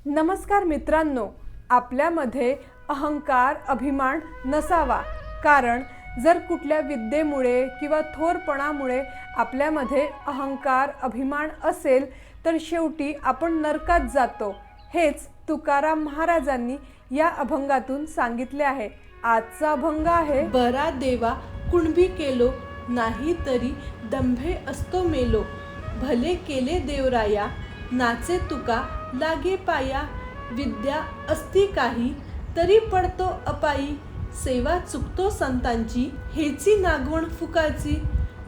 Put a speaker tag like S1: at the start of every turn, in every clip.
S1: नमस्कार मित्रांनो, आपल्यामध्ये अहंकार अभिमान नसावा, कारण जर कुठल्या विद्येमुळे किंवा थोरपणामुळे आपल्यामध्ये अहंकार अभिमान असेल तर शेवटी आपण नरकात जातो। हेच तुकाराम महाराजांनी या अभंगातून सांगितले आहे। आजचा अभंग आहे,
S2: बरा देवा कुणबी केलो, नाही तरी दंभे असतो मेलो। भले केले देवराया, नाचे तुका लागे पाया। विद्या असती काही, तरी पडतो अपायी। सेवा चुकतो संतांची, हेची नागवण फुकाची।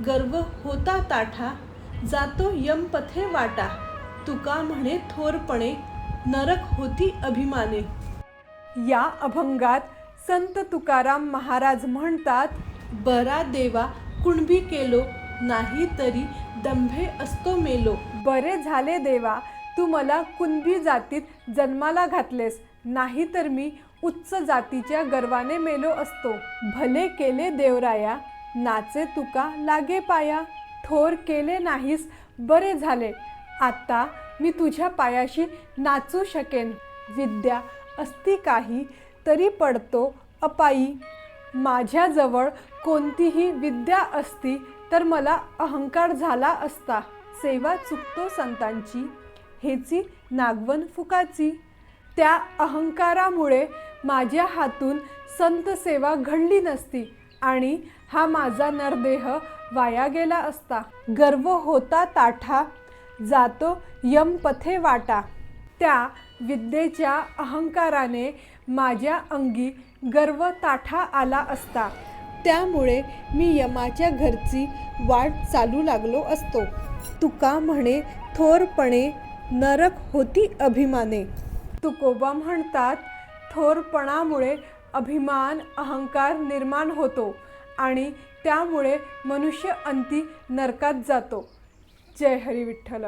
S2: गर्व होता ताठा, जातो यमपथे वाटा। तुका म्हणे थोरपणे, नरक होती अभिमाने।
S1: या अभंगात संत तुकाराम महाराज म्हणतात,
S2: बरा देवा कुणबी केलो, नाही तरी दंभे असतो मेलो।
S1: बरे झाले देवा, तू मला कुणबी जातीत जन्माला घातलेस, नाही तर मी उच्च जातीच्या गर्वाने मेलो असतो। भले केले देवराया, नाचे तुका लागे पाया। थोर केले नाहीस, बरे झाले, आता मी तुझ्या पायाशी नाचू शकेन। विद्या असती काही, तरी पडतो अपायी। माझ्याजवळ कोणतीही विद्या असती तर मला अहंकार झाला असता। सेवा चुकतो संतांची, हेची नागवण फुकाची। त्या अहंकारामुळे माझ्या हातून संत सेवा घडली नसती आणि हा माझा नरदेह वाया गेला असता। गर्व होता ताठा, जातो यमपथे वाटा। त्या विद्येच्या अहंकाराने माझ्या अंगी गर्व ताठा आला असता, त्यामुळे मी यमाच्या घरची वाट चालू लागलो असतो। तुका म्हणे थोरपणे, नरक होती अभिमाने। तुकोबा म्हणतात, थोरपणामुळे अभिमान अहंकार निर्माण होतो आणि त्यामुळे मनुष्य अंती नरकात जातो। जय हरी विठ्ठल।